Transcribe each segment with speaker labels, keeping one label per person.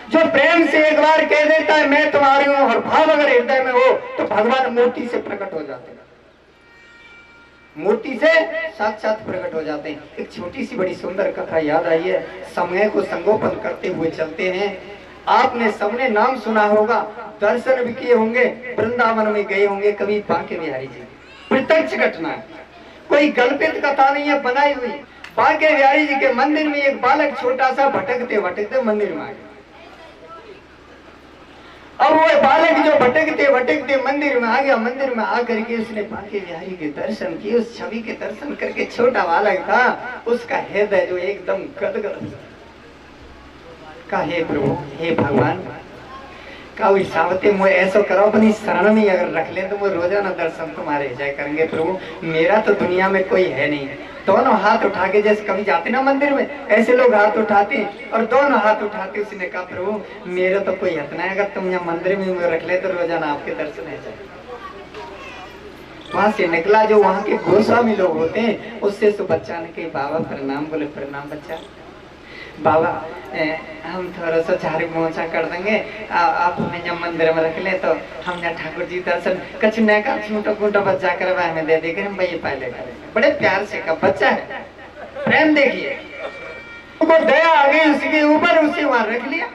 Speaker 1: जो प्रेम से एक बार कह देता है मैं तुम्हारी हूं, और भाव अगर हृदय में हो तो भगवान मूर्ति से प्रकट हो जाते हैं, मूर्ति से साक्षात प्रकट हो जाते हैं। एक छोटी सी बड़ी सुंदर कथा याद आई है। समय को संगोपन करते हुए चलते हैं। आपने सबने नाम सुना होगा, दर्शन भी किए होंगे, वृंदावन में गए होंगे कभी बांके बिहारी जी। प्रत्यक्ष घटना है, कोई कल्पित कथा नहीं है, बनाई हुई। बांके बिहारी जी के मंदिर में एक बालक छोटा सा भटकते भटकते मंदिर में आ गया। अब वो बालक जो भटकते भटकते मंदिर में आ गया, मंदिर में आकर के उसने बांके बिहारी के दर्शन किए। उस छवि के दर्शन करके छोटा बालक था, उसका हृदय जो एकदम गदगद का, हे प्रभु हे भगवान का सावते मुझे ऐसा करो, अपनी शरण में अगर रख ले तो वो रोजाना दर्शन तुम्हारे जय करेंगे प्रभु। मेरा तो दुनिया में कोई है नहीं। दोनों हाथ उठा के, जैसे कभी जाते ना मंदिर में, ऐसे लोग हाथ उठाते और दोनों हाथ उठाते। उसने कहा प्रभु मेरा तो कोई हक नहीं, अगर तुम यहाँ मंदिर में रख ले तो रोजाना आपके दर्शन है जाए। वहां से निकला, जो वहां के गोस्वामी लोग होते हैं, उससे तो बच्चा ने कही बाबा प्रणाम। बोले प्रणाम बच्चा। बाबा हम थोड़ा सा झाड़ू पोछा कर देंगे, आप हमें जब मंदिर में रख ले तो हम यहाँ ठाकुर जी दर्शन कछ न का छूटो कूटो बच्चा कर हमें दे देकर हम भैया पहले करेंगे। बड़े प्यार से का बच्चा है, प्रेम देखिए, उनको दया आ गई उसके ऊपर, उसे वहां रख लिया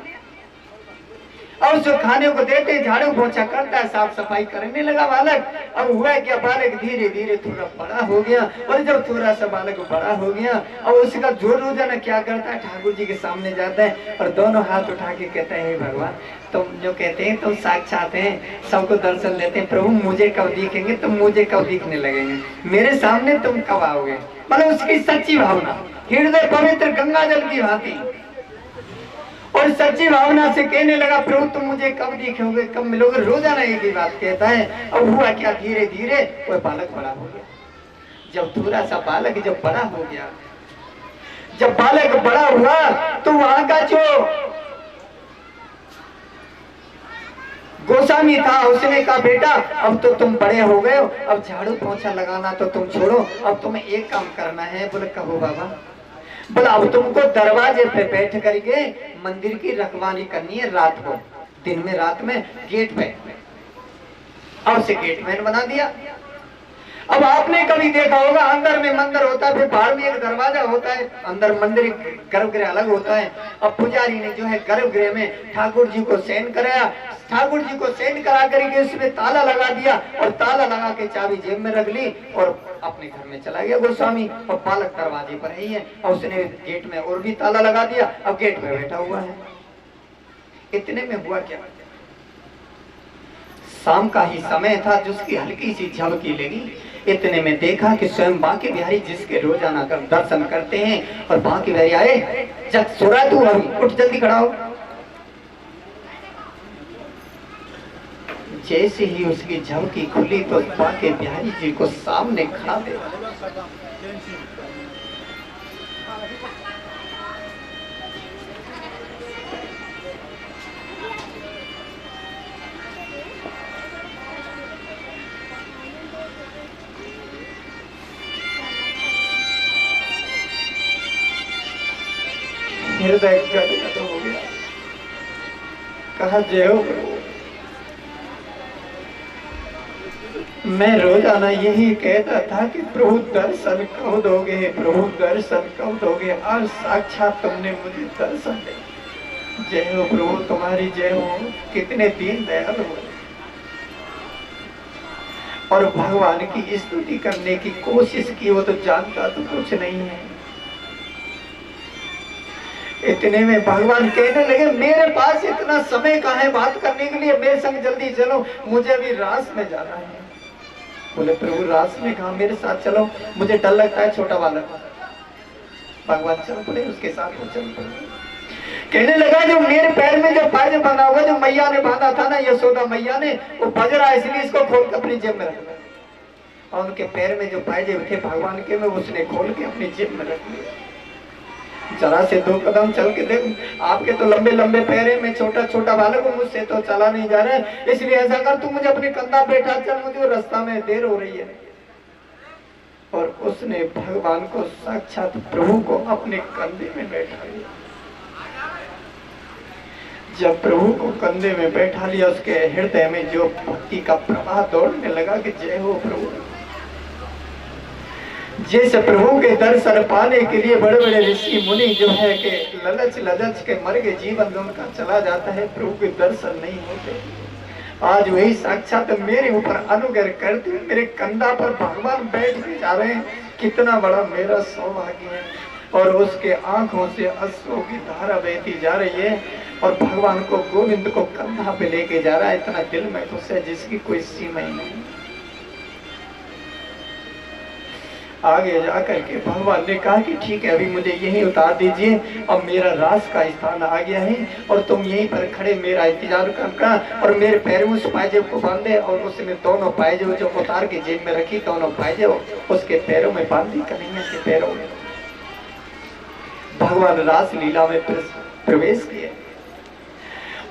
Speaker 1: और उसको खाने को देते, झाड़ू पोछा करता है, साफ सफाई करने लगा बालक। अब हुआ क्या, बालक धीरे धीरे थोड़ा बड़ा हो गया, और जब थोड़ा सा बालक बड़ा हो गया, और उसका जो रोजाना क्या करता है, ठाकुर जी के सामने जाता है और दोनों हाथ उठा के कहता है हे भगवान तुम जो कहते हैं तुम साक्षात हैं, सबको दर्शन देते हैं, प्रभु मुझे कब दिखेंगे, तुम मुझे कब दिखने लगेंगे, मेरे सामने तुम कब आओगे। मतलब उसकी सच्ची भावना, हृदय पवित्र गंगा जल की भांति, और सच्ची भावना से कहने लगा प्रभु तुम मुझे कब दिखोगे, कब मिलोगे, रोजाना एक ही बात कहता है। अब हुआ क्या, धीरे धीरे वह बालक बड़ा हो गया। जब थोड़ा सा बालक जब बड़ा हो गया, जब बालक बड़ा हुआ तो वहां का जो गोस्वामी था उसने कहा बेटा अब तो तुम बड़े हो गए हो, अब झाड़ू पोछा लगाना तो तुम छोड़ो, अब तुम्हें एक काम करना है। बोले कहो बाबा। बोला अब तुमको दरवाजे पे बैठ करके मंदिर की रखवाली करनी है रात को, दिन में रात में गेट पे। अब उसे गेटमैन बना दिया। अब आपने कभी देखा होगा अंदर में मंदिर होता है, फिर बाहर में एक दरवाजा होता है, अंदर मंदिर गर्भगृह अलग होता है। अब पुजारी ने जो है गर्भगृह में ठाकुर जी को शयन कराया, ठाकुर जी को शयन करा करके उसमें ताला लगा दिया, और ताला लगा के चाबी जेब में रख ली और अपने घर में चला गया गोस्वामी। और बालक दरवाजे पर ही है, और उसने गेट में और भी ताला लगा दिया, अब गेट पे बैठा हुआ है। इतने में हुआ क्या, शाम का ही समय था, जिसकी हल्की सी झलकी लगी। इतने में देखा कि स्वयं बांके बिहारी जिसके रोजाना कर दर्शन करते हैं, और बांके बिहारी आए, जब सो रहा तू अभी उठ जल्दी खड़ा हो। जैसे ही उसकी झलकी खुली तो बांके बिहारी जी को सामने खड़ा देखा। हृदय गदगद हो गया, कहा जय हो प्रभु। मैं रोजाना यही कहता था कि प्रभु दर्शन कब दोगे, प्रभु दर्शन कब दोगे, आज साक्षात तुमने मुझे दर्शन दे। जय हो प्रभु, तुम्हारी जय हो। कितने दीन दयाल हो, और भगवान की स्तुति करने की कोशिश की, वो तो जानता तो कुछ नहीं है। इतने में भगवान कहने लगे मेरे पास इतना समय कहाँ है बात करने के लिए, मेरे संग जल्दी चलो, मुझे अभी रास में जाना है। बोले प्रभु रास में कहा, मेरे साथ चलो, मुझे डर लगता है छोटा बालक। भगवान चलो, बोले उसके साथ वो चल पड़े। कहने लगा जो मेरे पैर में जो पायजे बंधा हुआ, जो मैया ने बांधा था ना, यशोदा मैया ने, वो बज रहा है, इसलिए इसको खोल के अपनी जेब में रखना। और उनके पैर में जो पायजे थे भगवान के, में उसने खोल के अपनी जेब में रख लिया। जरा से 2 कदम चल के देख, आपके तो लंबे लंबे पैर है, मैं छोटा छोटा बालक हूँ, मुझसे तो चला नहीं जा रहा है, इसलिए ऐसा कर तू मुझे अपने कंधा बैठा चल, मुझे रास्ता में देर हो रही है। और उसने भगवान को, साक्षात प्रभु को अपने कंधे में बैठा लिया। जब प्रभु को कंधे में बैठा लिया, उसके हृदय में जो भक्ति का प्रवाह दौड़ने लगा कि जय हो प्रभु। जैसे प्रभु के दर्शन पाने के लिए बड़े बड़े ऋषि मुनि जो है कि ललच ललच के मर गए, जीवन उनका चला जाता है, प्रभु के दर्शन नहीं होते। आज वही साक्षात मेरे ऊपर अनुग्रह करते हुए मेरे कंधा पर भगवान बैठ के जा रहे हैं। कितना बड़ा मेरा सौभाग्य है। और उसके आंखों से अश्रु की धारा बहती जा रही है और भगवान को, गोविंद को कंधा पे लेके जा रहा है। इतना दिल में खुश है जिसकी कोई सीमा ही नहीं। आगे जाकर के भगवान ने कहा कि ठीक है, अभी मुझे यहीं उतार दीजिए, अब मेरा रास का स्थान आ गया है और तुम यहीं पर खड़े मेरा इंतजार करना और मेरे पैरों में उस पायजेब को बांधे। और उसने दोनों पायजेब जो उतार के जेब में रखी, दोनों पायजेब उसके पैरों में बांधी, कन्हैया के पैरों में। भगवान रास लीला में प्रवेश किए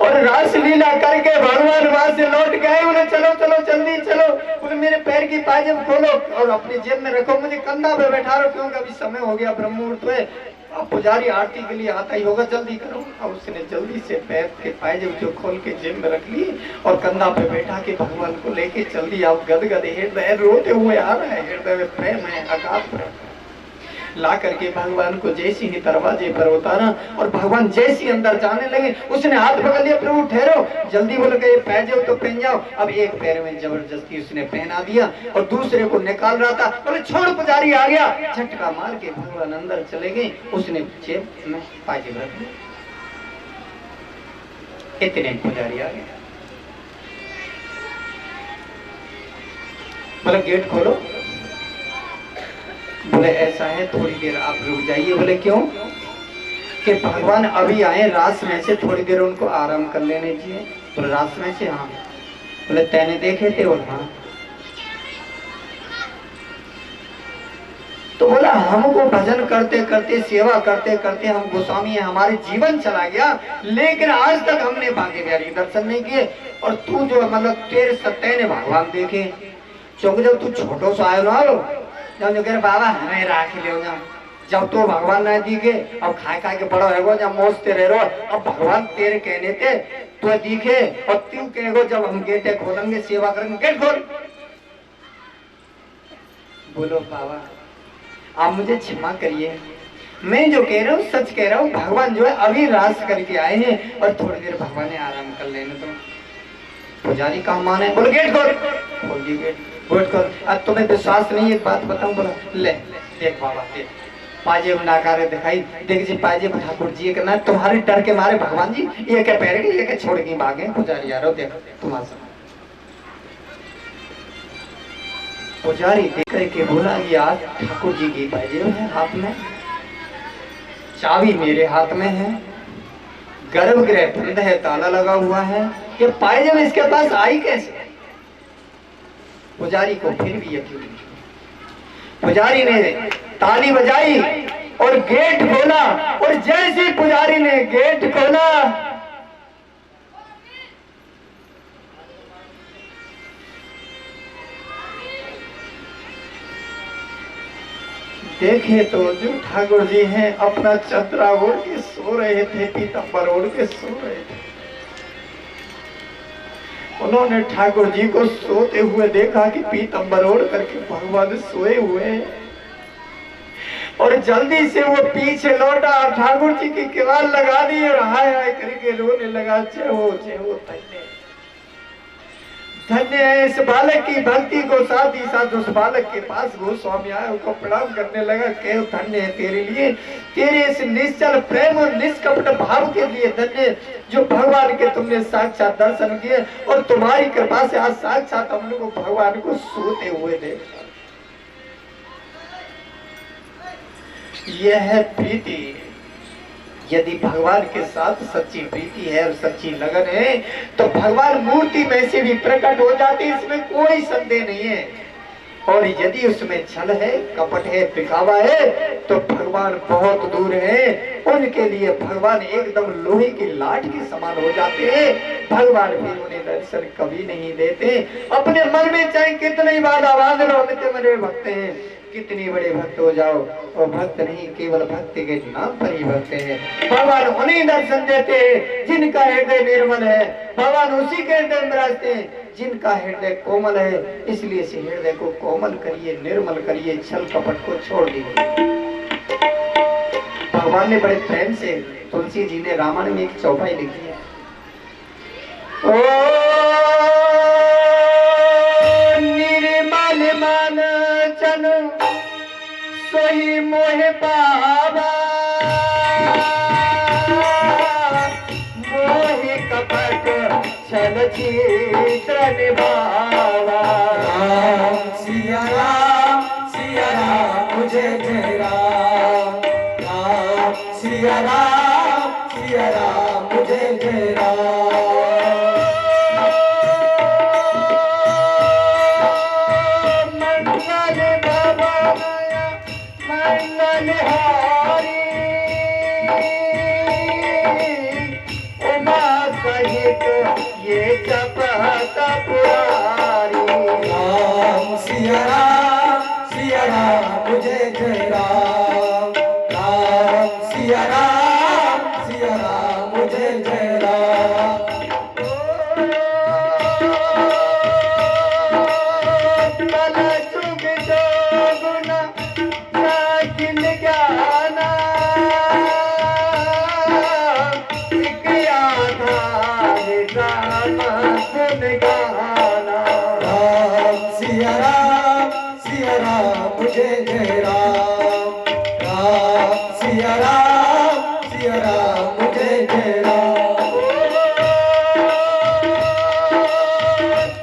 Speaker 1: और रास लीला करके भगवान वहां से लौट गए। उन्हें चलो चलो जल्दी चलो, उन्हें मेरे पैर की पायजेब खोलो और अपनी जेब में रखो, मुझे कंधा पे बैठा रहो क्योंकि अभी समय हो गया, ब्रह्म मुहूर्त है, अब पुजारी आरती के लिए आता ही होगा, जल्दी करो। अब उसने जल्दी से पैर के पायजेब जो खोल के जेब में रख ली और कंधा पे बैठा के भगवान को लेके चल दिया। अब गदगद हृदय रोते हुए आ रहा है, हृदय में प्रेम है, अगाध प्रेम। ला करके भगवान को जैसी ही दरवाजे पर उतारा और भगवान जैसी अंदर जाने लगे, उसने हाथ पकड़ लिया, प्रभु ठहरो, जल्दी बोल के पैजेब तो पहन जाओ। अब एक पैर में जबरदस्ती उसने पहना दिया और दूसरे को निकाल रहा था, बोले छोड़, पुजारी आ गया। झटका मार के भगवान अंदर चले गए, उसने जेब में पायजेब रख लिया। इतने पुजारी आ गया, बोले गेट खोलो। बोले ऐसा है, थोड़ी देर आप रुक जाइए। बोले क्यों? कि भगवान अभी आए रास में से, थोड़ी देर उनको आराम कर लेने चाहिए। बोले रास में से? हाँ। बोले तैने देखे थे? और हाँ। तो बोला हमको भजन करते करते, सेवा करते करते हम गोस्वामी है, हमारे जीवन चला गया, लेकिन आज तक हमने बांके बिहारी दर्शन नहीं किए। और तू जो मतलब तेरे सत्य ने भगवान देखे, क्योंकि जब तू छोटो सा आयो ना, जो कह बाबा हमें राख ले जा, जब तो भगवान ना दिखे, अब खाए खाए के बड़ो है जब मोजते रह रहो, अब भगवान तेरे कहने थे तो दिखे और तू कहो जब हम गेटे खोलेंगे, सेवा करेंगे, गेट खोल। बोलो बाबा आप मुझे क्षमा करिए, मैं जो कह रहा हूँ सच कह रहा हूँ। भगवान जो है अभी रास करके आए हैं और थोड़ी देर भगवान ने आराम कर लेने दो। पुजारी का माने, बोलो गेट खोल। खोल दी गेट, गेट खोल। अब तुम्हें विश्वास नहीं, एक बात बताऊं? बोला ले देख बाबा, देख पायजेब नाकारे दिखाई, देख जी पायजेब ठाकुर जी करना, तुम्हारे डर के मारे भगवान जी ये क्या पहन गए, ये क्या छोड़ के भागे। पुजारी आ रहा, देख तुम्हारा। पुजारी देख करके बोला ये आज ठाकुर जी की पायजेब है हाथ में, चाबी मेरे हाथ में है, गर्भगृह बंद है, ताला लगा हुआ है, ये पायजेब इसके पास आई कैसे? पुजारी को फिर भी यकीन नहीं। पुजारी ने ताली बजाई और गेट खोला और जैसे पुजारी ने गेट खोला, देखे तो जो ठाकुर जी हैं अपना चदरा ओढ़ के सो रहे थे, पीतांबर ओढ़ के सो रहे थे। उन्होंने ठाकुर जी को सोते हुए देखा कि पीतांबर ओढ़ करके भगवान सोए हुए हैं और जल्दी से वो पीछे लौटा और ठाकुर जी की किवाड़ लगा दी और हाय हाय करके रोने लगा। जय हो धन्य धन्य है इस बालक की भक्ति को। साथ ही साथ उस बालक के पास गोस्वामी आया, उनको प्रणाम करने लगा, कहो धन्य है तेरे लिए, तेरे इस निश्चल प्रेम और निष्कपट भाव के लिए धन्य, जो भगवान के तुमने साक्षात दर्शन किए और तुम्हारी कृपा से आज साक्षात हम लोग भगवान को सोते हुए देखा। यह है प्रीति। यदि भगवान के साथ सच्ची प्रीति है और सच्ची लगन है तो भगवान मूर्ति में से भी प्रकट हो जाते, इसमें कोई संदेह नहीं है। और यदि उसमें छल है, कपट है, दिखावा है तो भगवान बहुत दूर है। उनके लिए भगवान एकदम लोहे की लाठ के समान हो जाते हैं। भगवान भी उन्हें दर्शन कभी नहीं देते। अपने मन में चाहे कितनी बार आवाज लो, मेरे भक्त हैं कितनी बड़े भक्त हो जाओ, और भक्त नहीं केवल भक्ति के नाम पर ही भक्त है। भगवान उन्हीं दर्शन देते हैं जिनका हृदय निर्मल है, भगवान उसी के हृदय में रहते हैं जिनका हृदय कोमल है। इसलिए से हृदय को कोमल करिए, निर्मल करिए, छल कपट को छोड़ दीजिए। भगवान ने बड़े प्रेम से, तुलसी जी ने रामायण में एक चौपाई लिखी है, ओ निर्मल मन चन सोई मोह पावा, मोह कपट छल चित्र निभावा।
Speaker 2: सिया राम मुझे जय राम, सिया राम मुझे जय राम।
Speaker 1: ये जपत पुरारी।
Speaker 2: राम सिया राम मुझे जय राम, सिया राम मुझे जय राम।
Speaker 1: कल जुग जोगुना साकिन ज्ञाना, एक आधार राम गुण गाना।
Speaker 2: सिया राम मुझे जय राम, सिया राम मुझे जय राम।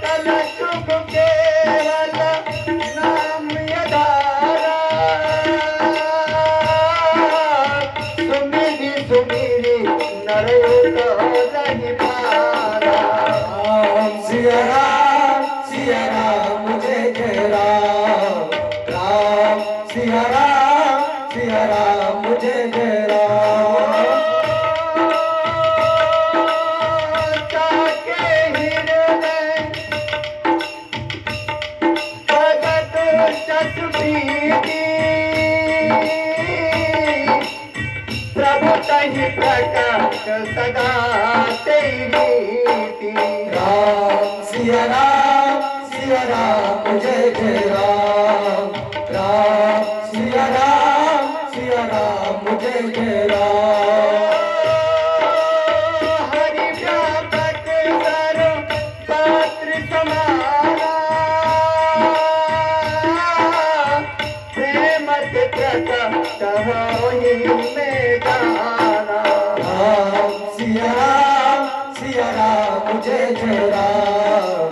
Speaker 1: कल जुग केवल नाम यदारा, सुमिरी सुमिरी नरो नहीं पारा।
Speaker 2: सिया राम मुझे जय राम, सिया राम मुझे जय राम।
Speaker 1: ताके हृदय भगत जस प्रीति, प्रभु तहि प्रकट सदा तेरी रीति।
Speaker 2: राम सिया राम मुझे जय राम, सिया राम मुझे जय राम।
Speaker 1: हरि व्यापक सर्व पात्र समाना, प्रेम प्रकट होहि में जाना।
Speaker 2: सिया राम मुझे जय राम,